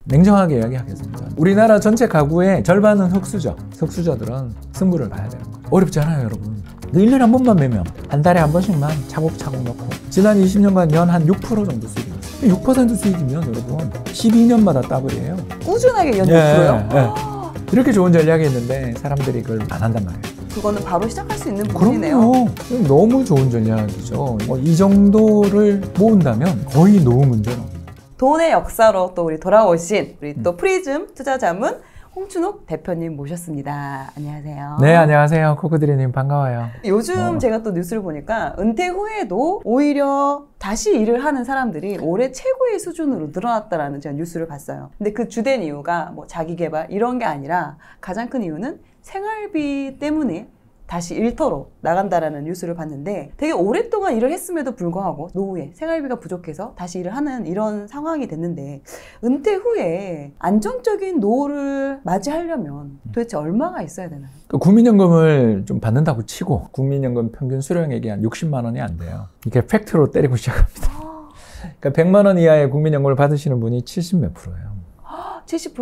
냉정하게 이야기하겠습니다. 우리나라 전체 가구의 절반은 흑수저. 흑수저들은 승부를 봐야 되는 거예요. 어렵지 않아요, 여러분. 1년에 한 번만 매면 한 달에 한 번씩만 차곡차곡 넣고 지난 20년간 연 한 6% 정도 수익이 났어요. 6% 수익이면 여러분 12년마다 더블이에요. 꾸준하게 연 6%요? 네. 이렇게 좋은 전략이 있는데 사람들이 그걸 안 한단 말이에요. 그거는 바로 시작할 수 있는 부분이네요. 그럼요. 너무 좋은 전략이죠. 이 정도를 모은다면 거의 노후 문제는 없어요. 돈의 역사로 또 우리 돌아오신 우리 또 프리즘 투자자문 홍춘욱 대표님 모셨습니다. 안녕하세요. 네, 안녕하세요. 코코드리님 반가워요. 요즘 제가 또 뉴스를 보니까 은퇴 후에도 오히려 다시 일을 하는 사람들이 올해 최고의 수준으로 늘어났다라는 제가 뉴스를 봤어요. 근데 그 주된 이유가 뭐 자기 개발 이런 게 아니라 가장 큰 이유는 생활비 때문에 다시 일터로 나간다라는 뉴스를 봤는데 되게 오랫동안 일을 했음에도 불구하고 노후에 생활비가 부족해서 다시 일을 하는 이런 상황이 됐는데 은퇴 후에 안정적인 노후를 맞이하려면 도대체 얼마가 있어야 되나요? 국민연금을 좀 받는다고 치고 국민연금 평균 수령액이 한 60만 원이 안 돼요. 이렇게 팩트로 때리고 시작합니다. 그러니까 100만 원 이하의 국민연금을 받으시는 분이 70몇 %예요. 70%?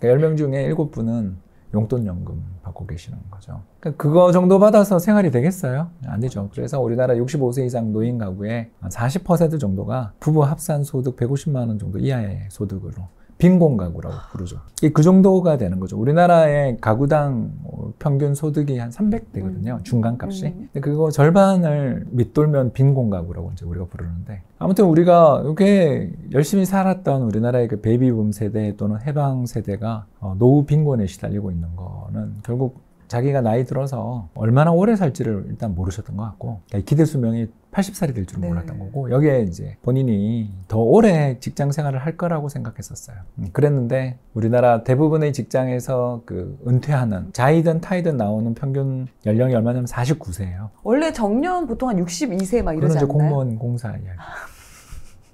그러니까 10명 중에 7분은 용돈연금 받고 계시는 거죠. 그러니까 그거 정도 받아서 생활이 되겠어요? 안 되죠. 그래서 우리나라 65세 이상 노인 가구의 40% 정도가 부부 합산 소득 150만 원 정도 이하의 소득으로 빈곤 가구라고 부르죠. 그 정도가 되는 거죠. 우리나라의 가구당 평균 소득이 한 300대거든요. 중간값이. 근데 그거 절반을 밑돌면 빈곤 가구라고 이제 우리가 부르는데 아무튼 우리가 이렇게 열심히 살았던 우리나라의 그 베이비붐 세대 또는 해방 세대가 노후 빈곤에 시달리고 있는 거는 결국 자기가 나이 들어서 얼마나 오래 살지를 일단 모르셨던 것 같고 기대 수명이 80살이 될 줄은 몰랐던 거고 여기에 이제 본인이 더 오래 직장 생활을 할 거라고 생각했었어요. 그랬는데 우리나라 대부분의 직장에서 그 은퇴하는 자이든 타이든 나오는 평균 연령이 얼마냐면 49세예요. 원래 정년 보통 한 62세 막 이러지 않나요? 공무원 공사 이야기.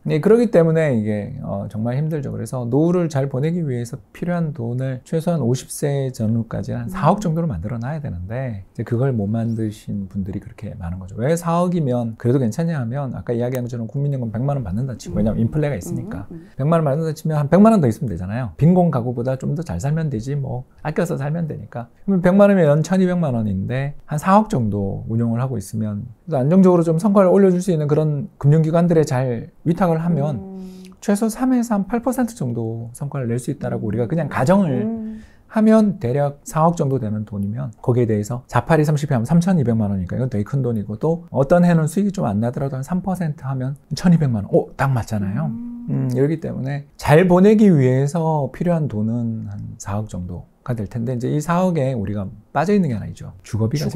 네, 그렇기 때문에 이게 정말 힘들죠. 그래서 노후를 잘 보내기 위해서 필요한 돈을 최소한 50세 전후까지는 한 4억 정도로 만들어 놔야 되는데 이제 그걸 못 만드신 분들이 그렇게 많은 거죠. 왜 4억이면 그래도 괜찮냐 하면 아까 이야기한 것처럼 국민연금 100만 원 받는다 치고 왜냐면 인플레가 있으니까 100만 원 받는다 치면 한 100만 원 더 있으면 되잖아요. 빈곤 가구보다 좀 더 잘 살면 되지 뭐 아껴서 살면 되니까. 그러면 100만 원이면 연 1200만 원인데 한 4억 정도 운용을 하고 있으면 안정적으로 좀 성과를 올려줄 수 있는 그런 금융기관들에 잘 위탁을 하면 최소 3에서 한 8% 정도 성과를 낼 수 있다라고 우리가 그냥 가정을 하면 대략 4억 정도 되는 돈이면 거기에 대해서 482, 30이 하면 3,200만 원이니까 이건 되게 큰 돈이고 또 어떤 해는 수익이 좀 안 나더라도 한 3% 하면 1,200만 원. 딱 맞잖아요. 이러기 때문에 잘 보내기 위해서 필요한 돈은 한 4억 정도가 될 텐데 이제 이 4억에 우리가 빠져 있는 게 하나 있죠. 주거비가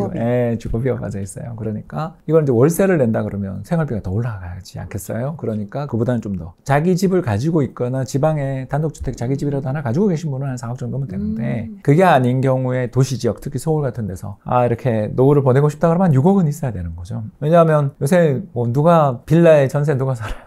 주거비가 빠져 있어요. 그러니까 이걸 이제 월세를 낸다 그러면 생활비가 더 올라가지 않겠어요? 그러니까 그보다는 좀 더 자기 집을 가지고 있거나 지방에 단독주택 자기 집이라도 하나 가지고 계신 분은 한 4억 정도면 되는데 그게 아닌 경우에 도시 지역 특히 서울 같은 데서 이렇게 노후를 보내고 싶다 그러면 한 6억은 있어야 되는 거죠. 왜냐하면 요새 뭐 누가 빌라에 전세 누가 살아요?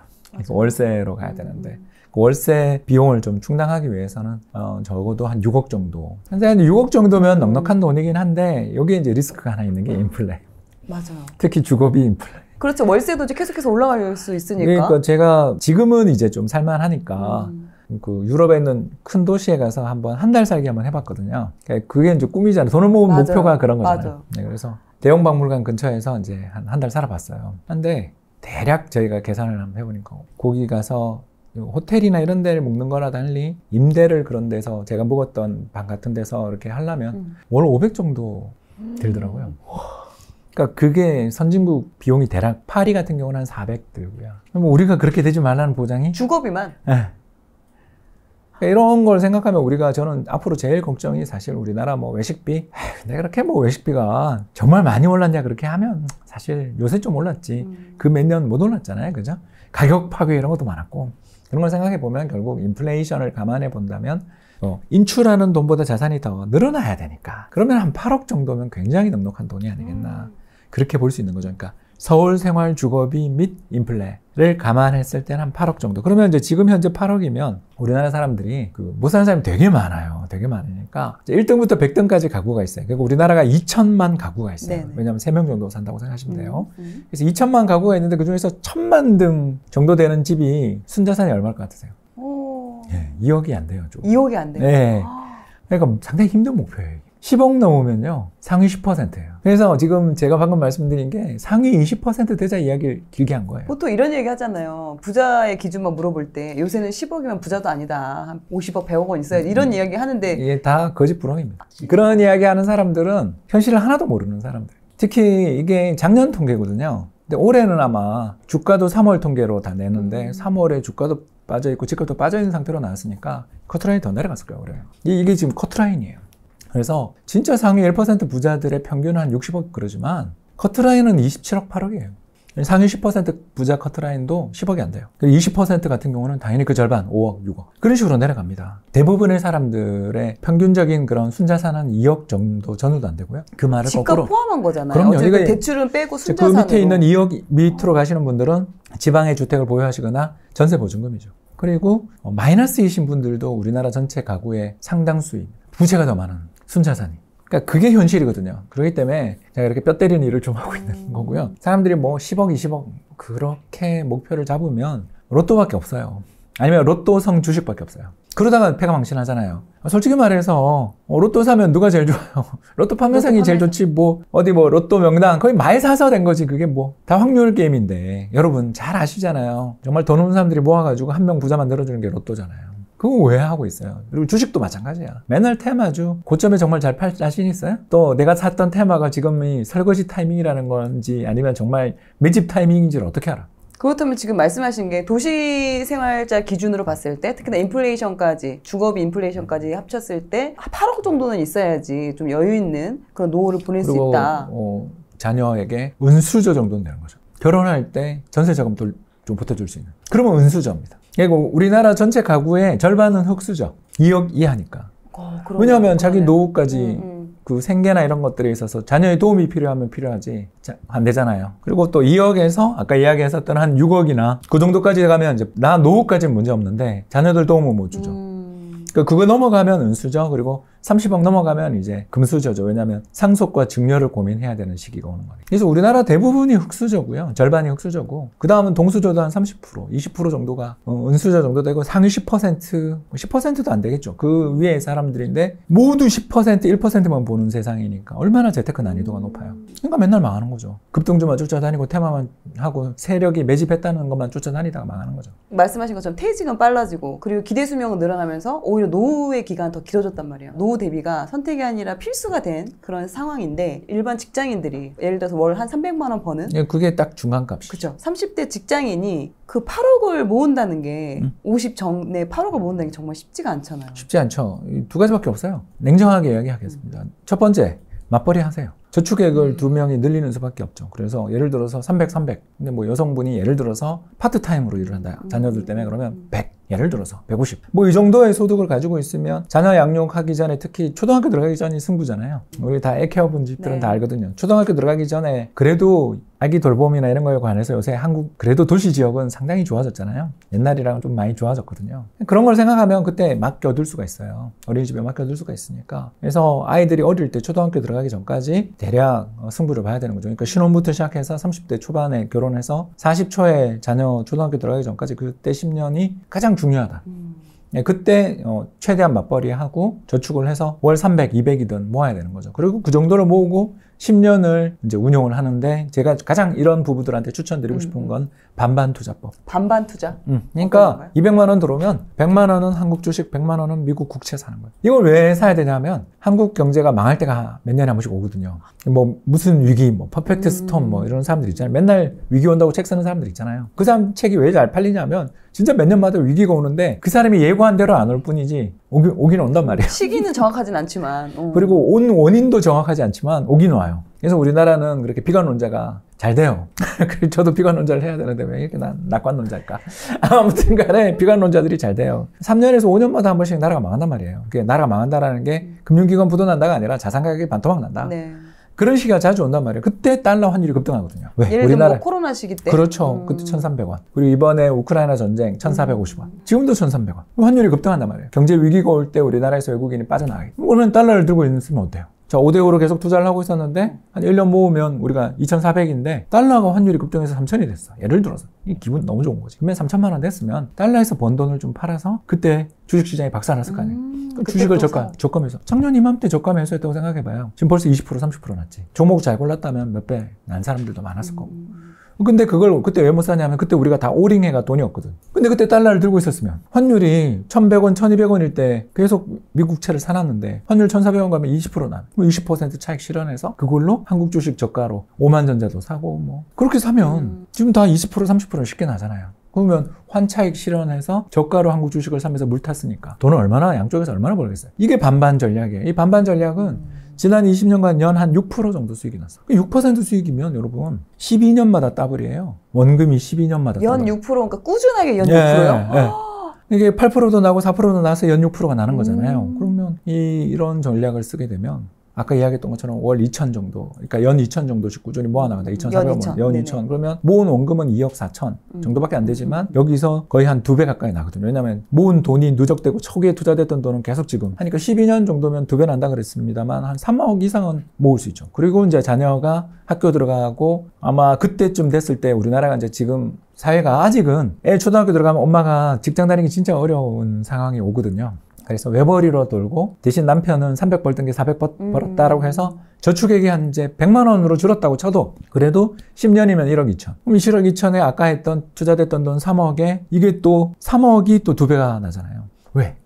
월세로 가야 되는데 그 월세 비용을 좀 충당하기 위해서는 적어도 한 6억 정도. 근데 한 6억 정도면 넉넉한 돈이긴 한데 여기에 이제 리스크가 하나 있는 게 인플레. 맞아요. 특히 주거비 인플레. 그렇죠. 월세도 이제 계속해서 올라갈 수 있으니까. 그러니까 제가 지금은 이제 좀 살만하니까 그 유럽에 있는 큰 도시에 가서 한 달 살기 한번 해봤거든요. 그게 이제 꿈이잖아요. 돈을 모은 목표가 그런 거잖아요. 네, 그래서 대형 박물관 근처에서 이제 한 달 살아봤어요. 근데 대략 저희가 계산을 한번 해보니까 거기 가서 호텔이나 이런 데를 묵는 거나 달리 임대를 그런 데서 제가 묵었던 방 같은 데서 이렇게 하려면 월 500 정도 들더라고요. 그러니까 그게 선진국 비용이 대략 파리 같은 경우는 한 400 들고요. 그럼 우리가 그렇게 되지 말라는 보장이? 주거비만? 네. 이런 걸 생각하면 저는 앞으로 제일 걱정이 사실 우리나라 뭐 외식비 근데 그렇게 뭐 외식비가 정말 많이 올랐냐 그렇게 하면 사실 요새 좀 올랐지 그 몇 년 못 올랐잖아요. 그죠? 가격 파괴 이런 것도 많았고 그런 걸 생각해 보면 결국 인플레이션을 감안해 본다면 인출하는 돈보다 자산이 더 늘어나야 되니까 그러면 한 8억 정도면 굉장히 넉넉한 돈이 아니겠나 그렇게 볼 수 있는 거죠. 그러니까 서울 생활 주거비 및 인플레를 감안했을 때는 한 8억 정도. 그러면 이제 지금 현재 8억이면 우리나라 사람들이 못 사는 사람이 되게 많아요. 되게 많으니까 1등부터 100등까지 가구가 있어요. 그리고 우리나라가 2천만 가구가 있어요. 네네. 왜냐하면 3명 정도 산다고 생각하시면 돼요. 그래서 2천만 가구가 있는데 그중에서 1,000만 등 정도 되는 집이 순자산이 얼마일 것 같으세요? 네, 2억이 안 돼요. 좀. 2억이 안 돼요? 네. 그러니까 상당히 힘든 목표예요. 10억 넘으면요, 상위 10%예요. 그래서 지금 제가 방금 말씀드린 게 상위 20% 되자 이야기를 길게 한 거예요. 보통 이런 얘기 하잖아요. 부자의 기준만 물어볼 때 요새는 10억이면 부자도 아니다. 한 50억, 100억 원 있어야 이런 이야기 하는데 이게 다 거짓부렁입니다. 그런 이야기 하는 사람들은 현실을 하나도 모르는 사람들. 특히 이게 작년 통계거든요. 근데 올해는 아마 주가도 3월 통계로 다 내는데 3월에 주가도 빠져있고 집값도 빠져있는 상태로 나왔으니까 커트라인이 더 내려갔을 거예요. 올해. 이게 지금 커트라인이에요. 그래서 진짜 상위 1% 부자들의 평균은 한 60억 그러지만 커트라인은 27억 8억이에요. 상위 10% 부자 커트라인도 10억이 안 돼요. 20% 같은 경우는 당연히 그 절반 5억, 6억 그런 식으로 내려갑니다. 대부분의 사람들의 평균적인 그런 순자산은 2억 정도 전후도 안 되고요. 그 말을 집값 거꾸로 포함한 거잖아요. 그럼요. 어쨌든 대출은 빼고 그 순자산으로. 밑에 있는 2억 밑으로 가시는 분들은 지방에 주택을 보유하시거나 전세 보증금이죠. 그리고 마이너스이신 분들도 우리나라 전체 가구의 상당수입니다. 부채가 더 많은 순자산이. 그러니까 그게 현실이거든요. 그렇기 때문에 제가 이렇게 뼈 때리는 일을 좀 하고 있는 거고요. 사람들이 뭐 10억, 20억 그렇게 목표를 잡으면 로또밖에 없어요. 아니면 로또성 주식밖에 없어요. 그러다가 패가 망신하잖아요. 솔직히 말해서 로또 사면 누가 제일 좋아요? 로또 판매상이 제일 좋지. 뭐 어디 뭐 로또 명당 거의 많이 사서 된 거지. 그게 뭐 다 확률 게임인데 여러분 잘 아시잖아요. 정말 돈 없는 사람들이 모아가지고 한 명 부자 만들어주는 게 로또잖아요. 그거 왜 하고 있어요? 그리고 주식도 마찬가지야. 맨날 테마주 고점에 정말 잘 팔 자신 있어요? 또 내가 샀던 테마가 지금이 설거지 타이밍이라는 건지 아니면 정말 매집 타이밍인지를 어떻게 알아? 그렇다면 지금 말씀하신 게 도시생활자 기준으로 봤을 때 특히나 인플레이션까지 주거비 인플레이션까지 합쳤을 때 8억 정도는 있어야지 좀 여유 있는 그런 노후를 보낼 수 있다. 자녀에게 은수저 정도는 되는 거죠. 결혼할 때 전세자금도 좀 보태줄 수 있는. 그러면 은수저입니다. 그리고 우리나라 전체 가구의 절반은 흑수저. 2억 이하니까. 왜냐하면 자기 노후까지 그 생계나 이런 것들에 있어서 자녀의 도움이 필요하면 필요하지 안 되잖아요. 그리고 또 2억에서 아까 이야기했었던 한 6억이나 그 정도까지 가면 이제 나 노후까지는 문제 없는데 자녀들 도움은 못 주죠. 그거 넘어가면 은수저, 그리고 30억 넘어가면 이제 금수저죠. 왜냐하면 상속과 증여를 고민해야 되는 시기가 오는 거예요. 그래서 우리나라 대부분이 흑수저고요. 절반이 흑수저고 그 다음은 동수저도 한 30%, 20% 정도가 은수저 정도 되고 상위 10%, 10%도 안 되겠죠. 그 위에 사람들인데 모두 10%, 1%만 보는 세상이니까 얼마나 재테크 난이도가 높아요. 그러니까 맨날 망하는 거죠. 급등주만 쫓아다니고 테마만 하고 세력이 매집했다는 것만 쫓아다니다가 망하는 거죠. 말씀하신 것처럼 퇴직은 빨라지고 그리고 기대 수명은 늘어나면서 오히려 노후의 기간은 더 길어졌단 말이에요. 노후 대비가 선택이 아니라 필수가 된 그런 상황인데 일반 직장인들이 예를 들어서 월 한 300만 원 버는 그게 딱 중간값이죠. 그렇죠. 30대 직장인이 그 8억을 모은다는 게 50 전에 8억을 모은다는 게 정말 쉽지가 않잖아요. 쉽지 않죠. 두 가지밖에 없어요. 냉정하게 이야기하겠습니다. 첫 번째, 맞벌이 하세요. 저축액을 두 명이 늘리는 수밖에 없죠. 그래서 예를 들어서 300, 300. 근데 뭐 여성분이 예를 들어서 파트타임으로 일을 한다. 자녀들 때문에 그러면 100. 예를 들어서 150. 뭐 이 정도의 소득을 가지고 있으면 자녀 양육하기 전에 특히 초등학교 들어가기 전이 승부잖아요. 우리 다 애 키워본 집들은 네. 다 알거든요. 초등학교 들어가기 전에 그래도 아기 돌봄이나 이런 거에 관해서 요새 한국 그래도 도시 지역은 상당히 좋아졌잖아요. 옛날이랑 좀 많이 좋아졌거든요. 그런 걸 생각하면 그때 맡겨둘 수가 있어요. 어린이집에 맡겨둘 수가 있으니까. 그래서 아이들이 어릴 때 초등학교 들어가기 전까지 대략 승부를 봐야 되는 거죠. 그러니까 신혼부터 시작해서 30대 초반에 결혼해서 40초에 자녀 초등학교 들어가기 전까지 그때 10년이 가장 중요하다. 그때 최대한 맞벌이하고 저축을 해서 월 300, 200이든 모아야 되는 거죠. 그리고 그 정도를 모으고 10년을 이제 운용을 하는데 제가 가장 이런 부부들한테 추천드리고 싶은 건 반반 투자법. 반반 투자? 그러니까 200만 원 들어오면 100만 원은 한국 주식, 100만 원은 미국 국채 사는 거예요. 이걸 왜 사야 되냐면 한국 경제가 망할 때가 몇 년에 한 번씩 오거든요. 뭐 무슨 위기, 뭐 퍼펙트 스톰 뭐 이런 사람들 있잖아요. 맨날 위기 온다고 책 쓰는 사람들 있잖아요. 그 사람 책이 왜 잘 팔리냐면 진짜 몇 년마다 위기가 오는데 그 사람이 예고한 대로 안 올 뿐이지 오긴 온단 말이에요. 시기는 정확하진 않지만 그리고 온 원인도 정확하지 않지만 오긴 와요. 그래서 우리나라는 그렇게 비관론자가 잘 돼요. 그래서 저도 비관론자를 해야 되는데 왜 이렇게 난 낙관론자일까? 아무튼 간에 비관론자들이 잘 돼요. 3년에서 5년마다 한 번씩 나라가 망한단 말이에요. 그게 나라가 망한다라는 게 금융기관 부도난다가 아니라 자산 가격이 반토막 난다. 네. 그런 시기가 자주 온단 말이에요. 그때 달러 환율이 급등하거든요. 왜? 예를 들면 뭐 코로나 시기 때? 그렇죠. 그때 1,300원. 그리고 이번에 우크라이나 전쟁 1,450원. 지금도 1,300원. 환율이 급등한단 말이에요. 경제 위기가 올 때 우리나라에서 외국인이 빠져나가게. 오늘 달러를 들고 있으면 어때요? 자, 5대5로 계속 투자를 하고 있었는데 한 1년 모으면 우리가 2,400인데 달러가 환율이 급등해서 3,000이 됐어. 예를 들어서. 이 기분 너무 좋은 거지. 그러면 3,000만 원 됐으면 달러에서 번 돈을 좀 팔아서 그때 주식시장이 박살났을 거 아니에요. 주식을 저가 매수. 작년 이맘때 저가 매수했다고 생각해봐요. 지금 벌써 20% 30% 났지. 종목 잘 골랐다면 몇 배 난 사람들도 많았을 거고. 근데 그걸 그때 왜 못 사냐면 그때 우리가 다 오링해가 돈이 없거든. 근데 그때 달러를 들고 있었으면 환율이 1,100원, 1,200원일 때 계속 미국채를 사놨는데 환율 1,400원 가면 20% 나. 20% 차익 실현해서 그걸로 한국 주식 저가로 오만전자도 사고 뭐 그렇게 사면 지금 다 20% 30% 쉽게 나잖아요. 그러면 환차익 실현해서 저가로 한국 주식을 사면서 물 탔으니까 돈을 얼마나 양쪽에서 얼마나 벌겠어요. 이게 반반 전략이에요. 이 반반 전략은 지난 20년간 연 한 6% 정도 수익이 났어. 6% 수익이면 여러분 12년마다 더블이에요. 원금이 12년마다 연 더블. 6% 그러니까 꾸준하게 연 6%요? 예. 이게 8%도 나고 4%도 나서 연 6%가 나는 거잖아요. 그러면 이런 전략을 쓰게 되면 아까 이야기했던 것처럼 월 2천 정도, 그러니까 연 2천 정도씩 꾸준히 모아나간다. 2,400원, 연 2천. 그러면 모은 원금은 2억 4천 정도밖에 안 되지만 여기서 거의 한 2배 가까이 나거든요. 왜냐하면 모은 돈이 누적되고 초기에 투자됐던 돈은 계속 지금 하니까 12년 정도면 2배 난다 그랬습니다만 한 3억 이상은 모을 수 있죠. 그리고 이제 자녀가 학교 들어가고 아마 그때쯤 됐을 때 우리나라가 이제 지금 사회가 아직은 애 초등학교 들어가면 엄마가 직장 다니기 진짜 어려운 상황이 오거든요. 그래서 외벌이로 돌고 대신 남편은 300 벌던 게 400 벌었다라고 해서 저축액이 한 이제 100만 원으로 줄었다고 쳐도 그래도 10년이면 1억 2천. 그럼 1억 2천에 아까 했던 투자됐던 돈 3억에 이게 또 3억이 또 2배가 나잖아요. 왜?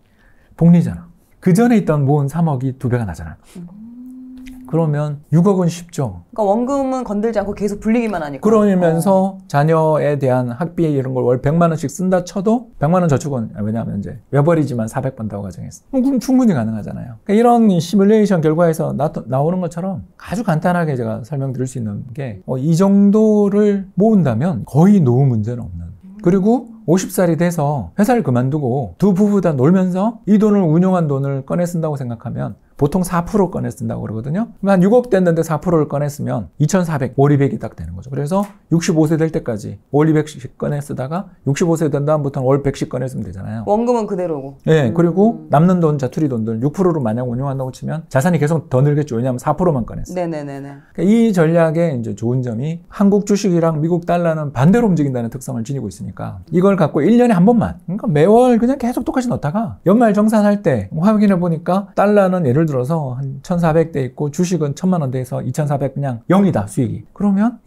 복리잖아. 그 전에 있던 모은 3억이 2배가 나잖아요. 그러면 6억은 쉽죠. 그러니까 원금은 건들지 않고 계속 불리기만 하니까. 그러면서 자녀에 대한 학비 이런 걸 월 100만 원씩 쓴다 쳐도 100만 원 저축은 왜냐하면 이제 외벌이지만 400 번다고 가정했어. 그럼 충분히 가능하잖아요. 그러니까 이런 시뮬레이션 결과에서 나오는 것처럼 아주 간단하게 제가 설명드릴 수 있는 게 이 정도를 모은다면 거의 노후 문제는 없는. 그리고 50살이 돼서 회사를 그만두고 두 부부 다 놀면서 이 돈을 운용한 돈을 꺼내 쓴다고 생각하면 보통 4% 꺼내 쓴다고 그러거든요. 한 6억 됐는데 4%를 꺼냈으면 2,400, 월 200이 딱 되는 거죠. 그래서 65세 될 때까지 월 200씩 꺼내 쓰다가 65세 된 다음부터는 월 100씩 꺼내 쓰면 되잖아요. 원금은 그대로고. 네, 그리고 남는 돈, 자투리 돈들 6%로 만약 운용한다고 치면 자산이 계속 더 늘겠죠. 왜냐하면 4%만 꺼냈어요. 네네네네. 그러니까 이 전략의 이제 좋은 점이 한국 주식이랑 미국 달러는 반대로 움직인다는 특성을 지니고 있으니까 이걸 갖고 1년에 한 번만, 그러니까 매월 그냥 계속 똑같이 넣다가 연말 정산할 때 확인해 보니까 달러는 예를 들어서 한 1,400대 있고 주식은 1,000만 원 돼서 2,400 그냥 0이다 수익이. 그러면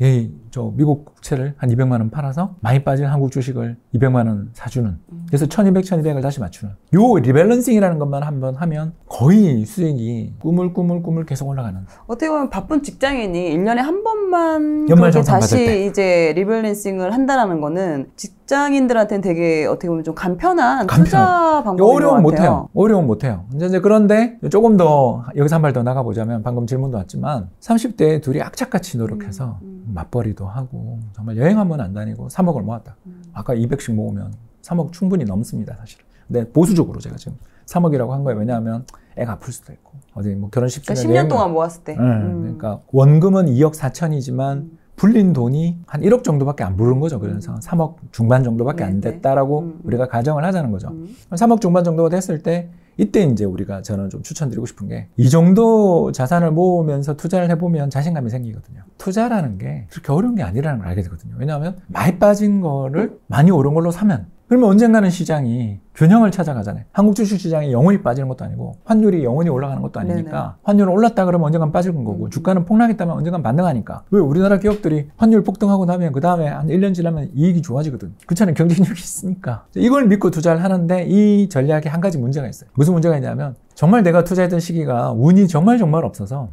저 미국 국채를 한 200만 원 팔아서 많이 빠진 한국 주식을 200만 원 사주는. 그래서 1,200, 1,200을 다시 맞추는. 요 리밸런싱이라는 것만 한번 하면 거의 수익이 꾸물꾸물 계속 올라가는. 어떻게 보면 바쁜 직장인이 1년에 한 번만 연말 그렇게 정산 받을 때. 다시 이제 리밸런싱을 한다라는 거는 직장인들한테는 되게 어떻게 보면 좀 간편한 투자 방법인 것 어려움 같아요. 못해요. 어려움 못해요. 이제 그런데 조금 더 여기서 한 발 더 나가보자면 방금 질문도 왔지만 30대에 둘이 악착같이 노력해서 맞벌이도 하고 정말 여행 한번 안 다니고 3억을 모았다. 아까 200씩 모으면 3억 충분히 넘습니다, 사실. 근데 보수적으로 제가 지금 3억이라고 한 거예요. 왜냐하면 애가 아플 수도 있고 어디 뭐 결혼 10주년 그러니까 10년 동안 모았을 때. 그러니까 원금은 2억 4천이지만 불린 돈이 한 1억 정도밖에 안 부른 거죠. 그래서 3억 중반 정도밖에 안 됐다라고 우리가 가정을 하자는 거죠. 3억 중반 정도가 됐을 때 이때 이제 우리가 저는 좀 추천드리고 싶은 게 이 정도 자산을 모으면서 투자를 해보면 자신감이 생기거든요. 투자라는 게 그렇게 어려운 게 아니라는 걸 알게 되거든요. 왜냐하면 많이 빠진 거를 많이 오른 걸로 사면 그러면 언젠가는 시장이 균형을 찾아가잖아요. 한국 주식시장이 영원히 빠지는 것도 아니고 환율이 영원히 올라가는 것도 아니니까 네네. 환율은 올랐다 그러면 언젠간 빠지는 거고 주가는 폭락했다면 언젠간 반등하니까 왜 우리나라 기업들이 환율 폭등하고 나면 그 다음에 한 1년 지나면 이익이 좋아지거든. 그렇잖아요. 경쟁력이 있으니까. 이걸 믿고 투자를 하는데 이 전략에 한 가지 문제가 있어요. 무슨 문제가 있냐면 정말 내가 투자했던 시기가 운이 정말 없어서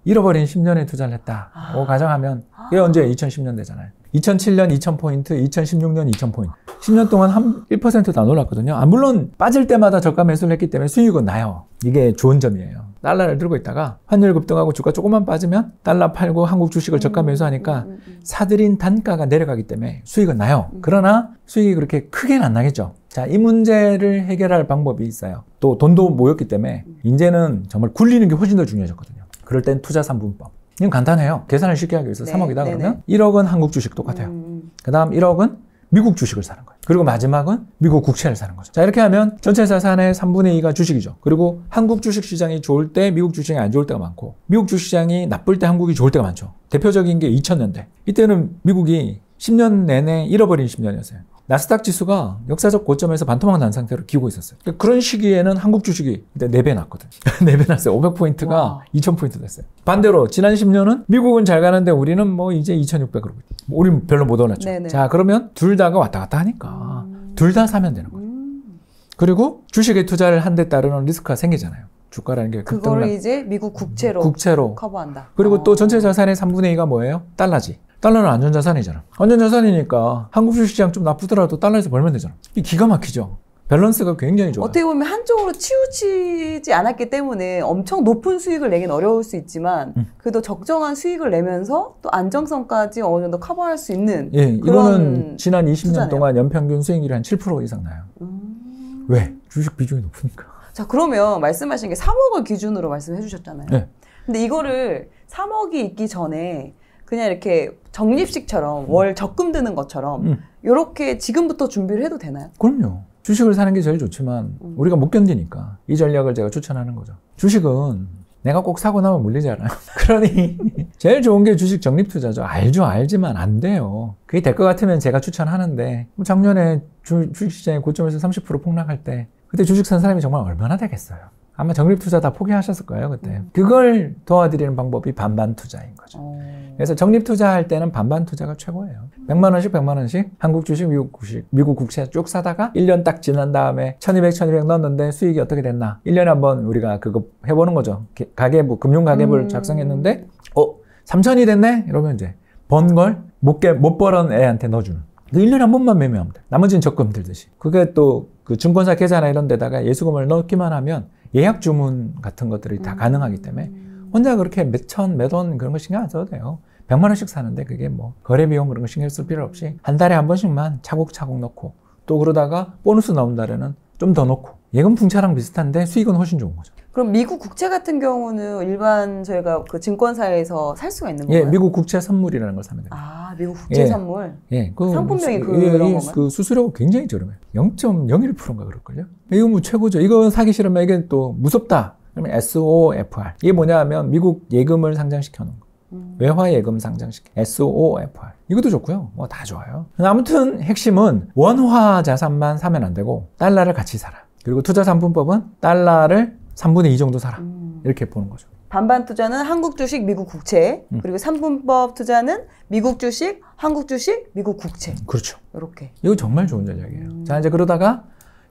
잃어버린 10년에 투자를 했다고 가정하면 그게 언제 2010년 되잖아요. 2007년 2000포인트, 2016년 2000포인트. 10년 동안 한 1%도 안 올랐거든요. 물론 빠질 때마다 저가 매수를 했기 때문에 수익은 나요. 이게 좋은 점이에요. 달러를 들고 있다가 환율 급등하고 주가 조금만 빠지면 달러 팔고 한국 주식을 저가 매수하니까 사들인 단가가 내려가기 때문에 수익은 나요. 그러나 수익이 그렇게 크게는 안 나겠죠. 자, 이 문제를 해결할 방법이 있어요. 또 돈도 모였기 때문에 이제는 정말 굴리는 게 훨씬 더 중요해졌거든요. 그럴 땐 투자 3분법. 이건 간단해요. 계산을 쉽게 하기 위해서 3억이다 그러면 1억은 한국 주식 똑같아요. 그 다음 1억은 미국 주식을 사는 거예요. 그리고 마지막은 미국 국채를 사는 거죠. 자, 이렇게 하면 전체 자산의 3분의 2가 주식이죠. 그리고 한국 주식 시장이 좋을 때 미국 주식이 안 좋을 때가 많고, 미국 주식 시장이 나쁠 때 한국이 좋을 때가 많죠. 대표적인 게 2000년대. 이때는 미국이 10년 내내 잃어버린 10년이었어요. 나스닥 지수가 역사적 고점에서 반토막 난 상태로 기고 있었어요. 그런 시기에는 한국 주식이 그때 4배 났거든. 4배 났어요. 500포인트가 와. 2000포인트 됐어요. 반대로 지난 10년은 미국은 잘 가는데 우리는 뭐 이제 2600으로. 우린 별로 못 올랐죠. 네네. 자, 그러면 둘 다가 왔다 갔다 하니까 둘 다 사면 되는 거예요. 그리고 주식에 투자를 한 데 따르는 리스크가 생기잖아요. 주가라는 게 그거를 이제 미국 국채로 커버한다. 그리고 또 전체 자산의 3분의 2가 뭐예요? 달러지. 달러는 안전자산이잖아. 안전자산이니까 한국 주식시장 좀 나쁘더라도 달러에서 벌면 되잖아. 이게 기가 막히죠. 밸런스가 굉장히 좋아요. 어떻게 보면 한쪽으로 치우치지 않았기 때문에 엄청 높은 수익을 내긴 어려울 수 있지만 그래도 적정한 수익을 내면서 또 안정성까지 어느 정도 커버할 수 있는 예, 이거는 지난 20년 투자네요. 동안 연평균 수익률이 한 7% 이상 나요. 왜? 주식 비중이 높으니까. 자, 그러면 말씀하신 게 3억을 기준으로 말씀해 주셨잖아요. 네. 근데 이거를 3억이 있기 전에 그냥 이렇게 적립식처럼 월 적금 드는 것처럼 이렇게 지금부터 준비를 해도 되나요? 그럼요. 주식을 사는 게 제일 좋지만 우리가 못 견디니까 이 전략을 제가 추천하는 거죠. 주식은 내가 꼭 사고 나면 물리지 않아요. 그러니 제일 좋은 게 주식 적립 투자죠. 알지만 안 돼요. 그게 될 것 같으면 제가 추천하는데 작년에 주식시장이 고점에서 30% 폭락할 때 그때 주식 산 사람이 정말 얼마나 되겠어요. 아마 적립 투자 다 포기하셨을 거예요, 그때. 그걸 도와드리는 방법이 반반 투자인 거죠. 그래서 적립 투자할 때는 반반 투자가 최고예요. 100만 원씩 100만 원씩 한국 주식, 미국 국채 쭉 사다가 1년 딱 지난 다음에 1200 넣었는데 수익이 어떻게 됐나? 1년에 한번 우리가 그거 해보는 거죠. 가계부, 금융 가계부를 작성했는데 3000이 됐네? 이러면 이제 번 걸 못 벌은 애한테 넣어주는. 1년에 한 번만 매매하면 돼. 나머지는 적금 들듯이. 그게 또 그 증권사 계좌나 이런 데다가 예수금을 넣기만 하면 예약 주문 같은 것들이 다 가능하기 때문에 혼자 그렇게 몇천, 몇 원 그런 거 신경 안 써도 돼요. 100만 원씩 사는데 그게 뭐 거래 비용 그런 거 신경 쓸 필요 없이 한 달에 한 번씩만 차곡차곡 넣고 또 그러다가 보너스 나온 달에는 좀 더 넣고 예금 풍차랑 비슷한데 수익은 훨씬 좋은 거죠. 그럼 미국 국채 같은 경우는 일반 저희가 그 증권사에서 살 수가 있는 건가요? 예, 미국 국채 선물이라는 걸 사면 됩니다. 아, 미국 국채 선물. 예, 그 상품명이 그런 건가요? 그 수수료가 굉장히 저렴해요. 0.01%인가 그럴걸요? 이거 뭐 최고죠. 이거 사기 싫으면 이게 또 무섭다. 그러면 SOFR. 이게 뭐냐 하면 미국 예금을 상장시켜 놓은 거. 외화 예금 상장시켜. SOFR. 이것도 좋고요. 뭐 다 좋아요. 아무튼 핵심은 원화 자산만 사면 안 되고 달러를 같이 사라. 그리고 투자 상품법은 달러를 3분의 2 정도 사라. 이렇게 보는 거죠. 반반 투자는 한국 주식, 미국 국채. 그리고 상품법 투자는 미국 주식, 한국 주식, 미국 국채. 그렇죠. 이렇게. 이거 정말 좋은 전략이에요. 자, 이제 그러다가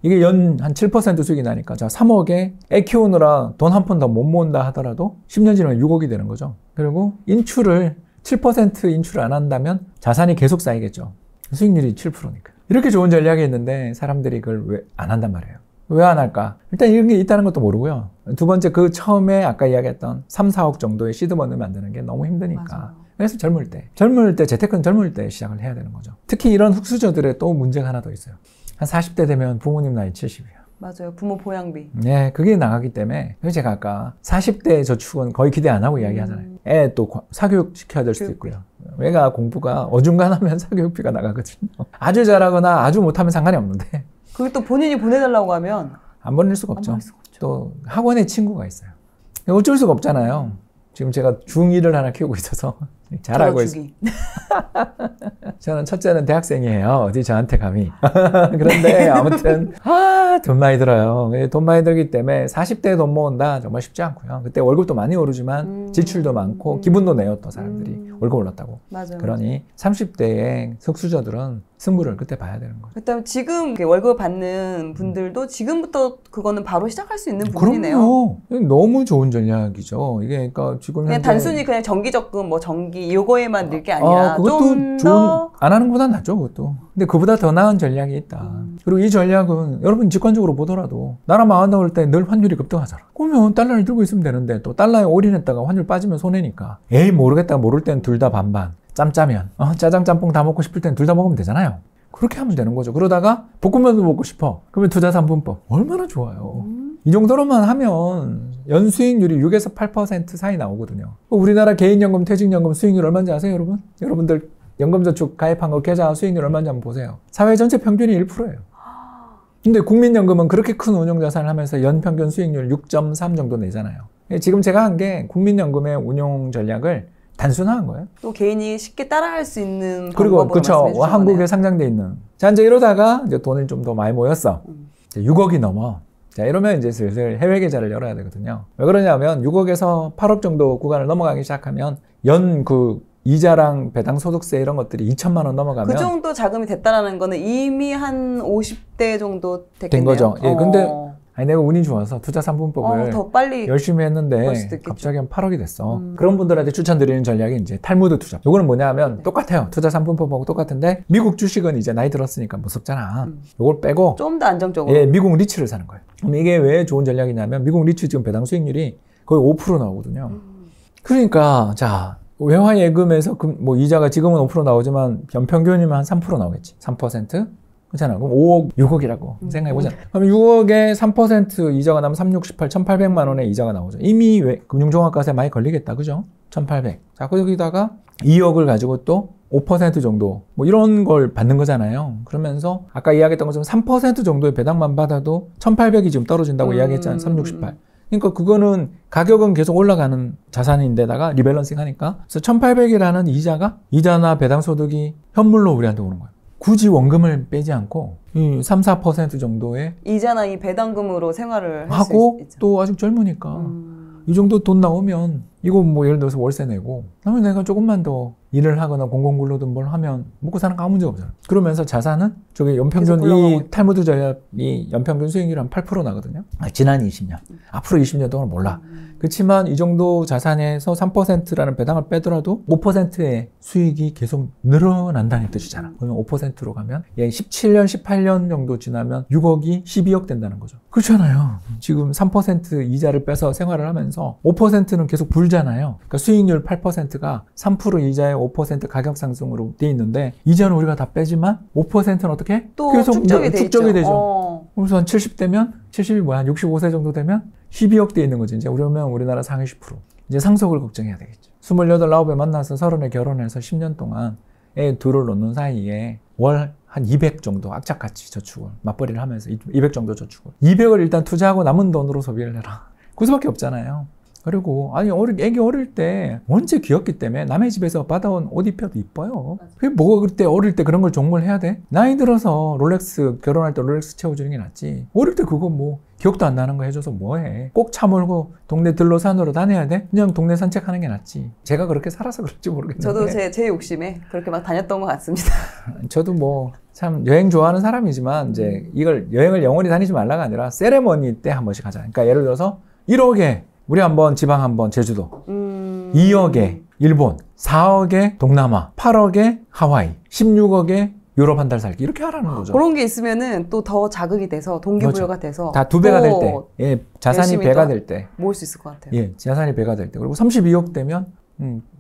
이게 연 한 7% 수익이 나니까 자, 3억에 애 키우느라 돈 한 푼 더 못 모은다 하더라도 10년 지나면 6억이 되는 거죠. 그리고 인출을 7% 인출 안 한다면 자산이 계속 쌓이겠죠. 수익률이 7%니까. 이렇게 좋은 전략이 있는데 사람들이 그걸 왜 안 한단 말이에요. 왜 안 할까? 일단 이런 게 있다는 것도 모르고요. 두 번째, 그 처음에 아까 이야기했던 3, 4억 정도의 시드머니 만드는 게 너무 힘드니까. 맞아요. 그래서 젊을 때, 재테크는 젊을 때 시작을 해야 되는 거죠. 특히 이런 흑수저들의 또 문제가 하나 더 있어요. 한 40대 되면 부모님 나이 70이에요. 맞아요. 부모 보양비. 네, 그게 나가기 때문에. 그래서 제가 아까 40대 저축은 거의 기대 안 하고 이야기하잖아요. 애 또 사교육 시켜야 될 수도 있고요. 애가 공부가 어중간하면 사교육비가 나가거든요. 아주 잘하거나 아주 못하면 상관이 없는데. 그걸 또 본인이 보내달라고 하면 안 보낼 수가 없죠. 안 보낼 수가 없죠. 또 학원에 친구가 있어요. 어쩔 수가 없잖아요. 지금 제가 중2를 하나 키우고 있어서 잘 알고 있어요. 저는 첫째는 대학생이에요. 어디 저한테 감히. 그런데 아무튼 돈 많이 들어요. 돈 많이 들기 때문에 40대에 돈 모은다 정말 쉽지 않고요. 그때 월급도 많이 오르지만 지출도 많고 기분도 내요. 또 사람들이 월급 올랐다고. 맞아요. 그러니 30대의 석수저들은 승부를 그때 봐야 되는 거죠. 그다음 지금 월급 받는 분들도 지금부터 그거는 바로 시작할 수 있는 부분이네요. 그럼요. 너무 좋은 전략이죠. 이게 그러니까 지금 그냥 현재 단순히 그냥 정기 적금, 뭐 정기 요거에만 넣을 게 아니라 그것도 좀 더 안 하는 것보다 낫죠, 그것도. 근데 그보다 더 나은 전략이 있다. 그리고 이 전략은 여러분 직관적으로 보더라도 나라 망한다고 할 때 늘 환율이 급등하잖아. 그러면 달러를 들고 있으면 되는데 또 달러에 올인했다가 환율 빠지면 손해니까. 에이 모르겠다 모를 땐 둘 다 반반. 짬짜면 짜장 짬뽕 다 먹고 싶을 땐 둘 다 먹으면 되잖아요. 그렇게 하면 되는 거죠. 그러다가 볶음면도 먹고 싶어. 그러면 투자 상품법. 얼마나 좋아요. 이 정도로만 하면 연수익률이 6에서 8% 사이 나오거든요. 우리나라 개인연금, 퇴직연금 수익률 얼마인지 아세요, 여러분? 여러분들 연금저축 가입한 거 계좌 수익률 얼마인지 한번 보세요. 사회 전체 평균이 1%예요. 근데 국민연금은 그렇게 큰 운용자산을 하면서 연평균 수익률 6.3 정도 내잖아요. 지금 제가 한 게 국민연금의 운용 전략을 단순화한 거예요. 또 개인이 쉽게 따라할 수 있는 그리고 방법으로 그쵸, 말씀해 주신 한국에 거네요. 상장돼 있는. 자, 이제 이러다가 이제 돈이 좀 더 많이 모였어. 6억이 넘어. 자, 이러면 이제 슬슬 해외 계좌를 열어야 되거든요. 왜 그러냐면 6억에서 8억 정도 구간을 넘어가기 시작하면 연 그 이자랑 배당 소득세 이런 것들이 2천만 원 넘어가면 그 정도 자금이 됐다라는 거는 이미 한 50대 정도 됐겠네요. 된 거죠. 예, 근데 아니 내가 운이 좋아서 투자 3분법을 더 빨리 열심히 했는데 그럴 수도 있겠죠. 갑자기 한 8억이 됐어. 그런 분들한테 추천드리는 전략이 이제 탈무드 투자. 요거는 뭐냐면 똑같아요. 투자 3분법하고 똑같은데 미국 주식은 이제 나이 들었으니까 무섭잖아. 요걸 빼고 좀 더 안정적으로. 예, 미국 리츠를 사는 거예요. 그럼 이게 왜 좋은 전략이냐면 미국 리츠 지금 배당 수익률이 거의 5% 나오거든요. 그러니까 자 외화 예금에서 뭐 이자가 지금은 5% 나오지만 연평균이면 한 3% 나오겠지. 3%? 그렇잖아. 그럼 5억, 6억이라고 생각해보자. 그럼 6억에 3% 이자가 나면 368, 1,800만 원의 이자가 나오죠. 이미 금융종합과세 많이 걸리겠다. 그죠? 1,800. 자, 거기다가 2억을 가지고 또 5% 정도 뭐 이런 걸 받는 거잖아요. 그러면서 아까 이야기했던 것처럼 3% 정도의 배당만 받아도 1,800이 지금 떨어진다고 이야기했잖아요. 368. 그러니까 그거는 가격은 계속 올라가는 자산인데다가 리밸런싱 하니까 그래서 1,800이라는 이자나 배당 소득이 현물로 우리한테 오는 거예요. 굳이 원금을 빼지 않고 이 3, 4% 정도의 이자나 이 배당금으로 생활을 할 하고 수 있죠. 또 아직 젊으니까 이 정도 돈 나오면 이거 뭐 예를 들어서 월세 내고 그러면 내가 조금만 더 일을 하거나 공공근로든 뭘 하면 먹고 사는 거 아무 문제가 없잖아. 그러면서 자산은 저기 연평균 이 탈무드 전략이 연평균 수익률 한 8% 나거든요. 지난 20년. 앞으로 20년 동안 몰라. 그렇지만 이 정도 자산에서 3%라는 배당을 빼더라도 5%의 수익이 계속 늘어난다는 뜻이잖아. 그러면 5%로 가면 17년, 18년 정도 지나면 6억이 12억 된다는 거죠. 그렇잖아요. 지금 3% 이자를 빼서 생활을 하면서 5%는 계속 불잖아요. 그러니까 수익률 8%가 3% 이자에 5% 가격 상승으로 돼 있는데 이자는 우리가 다 빼지만 5%는 어떻게? 또 계속 축적이 되죠. 그래서 한 70대면 70이 뭐야? 한 65세 정도 되면 12억 돼 있는 거지. 이제 그러면 우리나라 상위 10%. 이제 상속을 걱정해야 되겠죠. 28, 9에 만나서 30에 결혼해서 10년 동안 애 둘을 놓는 사이에 월 한 200 정도 악착같이 저축을 맞벌이를 하면서 200 정도 저축을 200을 일단 투자하고 남은 돈으로 소비를 해라. 그 수밖에 없잖아요. 그리고 아니 애기 어릴 때 원체 귀엽기 때문에 남의 집에서 받아온 옷 입혀도 이뻐요. 그게 뭐가 그때 어릴 때 그런 걸 종물 해야 돼? 나이 들어서 롤렉스 결혼할 때 롤렉스 채워주는 게 낫지. 어릴 때 그거 뭐 기억도 안 나는 거 해줘서 뭐해? 꼭 차 몰고 동네 들로 산으로 다녀야 돼? 그냥 동네 산책하는 게 낫지. 제가 그렇게 살아서 그럴지 모르겠는데. 저도 제 욕심에 그렇게 막 다녔던 것 같습니다. 저도 뭐 참 여행 좋아하는 사람이지만 이제 이걸 여행을 영원히 다니지 말라가 아니라 세레머니 때 한 번씩 하자. 그러니까 예를 들어서 1억에 우리 한번 지방 한번 제주도, 2억에 일본, 4억에 동남아, 8억에 하와이, 16억에 유럽 한 달 살기 이렇게 하라는 거죠. 그런 게 있으면은 또 더 자극이 돼서 동기부여가 돼서 다 2배가 될 때, 예, 자산이 배가 될 때, 모을 수 있을 것 같아요. 예, 자산이 배가 될 때, 그리고 32억 되면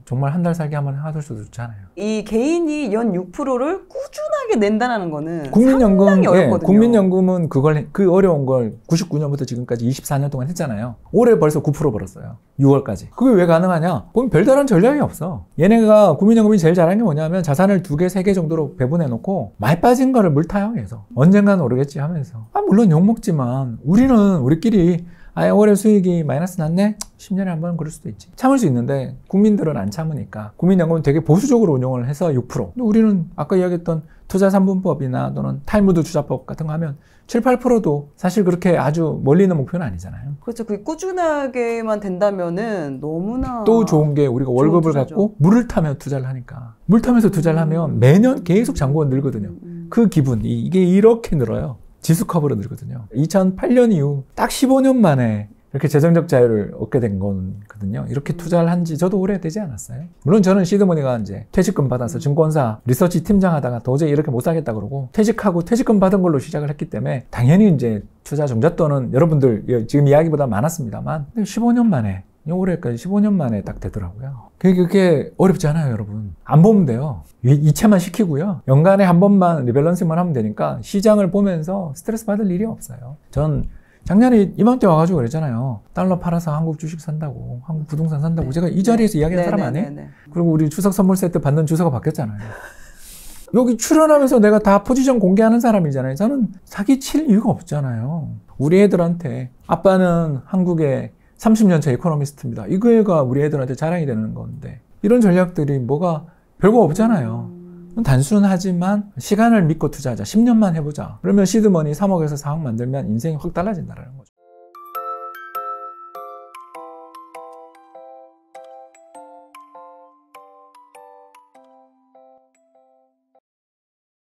정말 한 달 살기 한번 하실 수도 좋잖아요. 이 개인이 연 6%를 꾸준하게 낸다는 거는 국민연금, 상당히 어렵거든요. 국민연금은 그 어려운 걸 99년부터 지금까지 24년 동안 했잖아요. 올해 벌써 9% 벌었어요. 6월까지. 그게 왜 가능하냐? 그건 별다른 전략이 없어. 얘네가 국민연금이 제일 잘한 게 뭐냐면 자산을 2개, 3개 정도로 배분해 놓고 많이 빠진 거를 물타요, 계속. 언젠가는 오르겠지 하면서. 물론 욕먹지만 우리끼리 올해 수익이 마이너스 났네? 10년에 한 번 그럴 수도 있지. 참을 수 있는데 국민들은 안 참으니까 국민연금은 되게 보수적으로 운용을 해서 6%. 근데 우리는 아까 이야기했던 투자 3분법이나 또는 탈무드 투자법 같은 거 하면 7, 8%도 사실 그렇게 아주 멀리 있는 목표는 아니잖아요. 그렇죠. 그게 꾸준하게만 된다면은 너무나 또 좋은 게 우리가 월급을 갖고 물을 타며 투자를 하니까 물 타면서 투자를 하면 매년 계속 잔고가 늘거든요. 그 기분, 이게 이렇게 늘어요. 지수커브로 늘거든요. 2008년 이후 딱 15년 만에 이렇게 재정적 자유를 얻게 된 거거든요. 이렇게 투자를 한 지 저도 오래되지 않았어요. 물론 저는 시드머니가 이제 퇴직금 받아서 증권사 리서치 팀장 하다가 도저히 이렇게 못 살겠다 그러고 퇴직하고 퇴직금 받은 걸로 시작을 했기 때문에 당연히 이제 투자 종잣돈은 여러분들 지금 이야기보다 많았습니다만 15년 만에 올해까지 15년 만에 딱 되더라고요. 그게 어렵지 않아요, 여러분. 안 보면 돼요. 이체만 시키고요. 연간에 한 번만 리밸런싱만 하면 되니까 시장을 보면서 스트레스 받을 일이 없어요. 전 작년에 이맘때 와가지고 그랬잖아요. 달러 팔아서 한국 주식 산다고, 한국 부동산 산다고. 제가 이 자리에서 이야기한 사람 아니에요? 그리고 우리 추석 선물 세트 받는 주소가 바뀌었잖아요. 여기 출연하면서 내가 다 포지션 공개하는 사람이잖아요. 저는 사기칠 이유가 없잖아요. 우리 애들한테 아빠는 한국의 30년차 에코노미스트입니다. 이거가 우리 애들한테 자랑이 되는 건데 이런 전략들이 뭐가 별거 없잖아요. 단순하지만 시간을 믿고 투자하자. 10년만 해보자. 그러면 시드머니 3억에서 4억 만들면 인생이 확 달라진다는 거죠.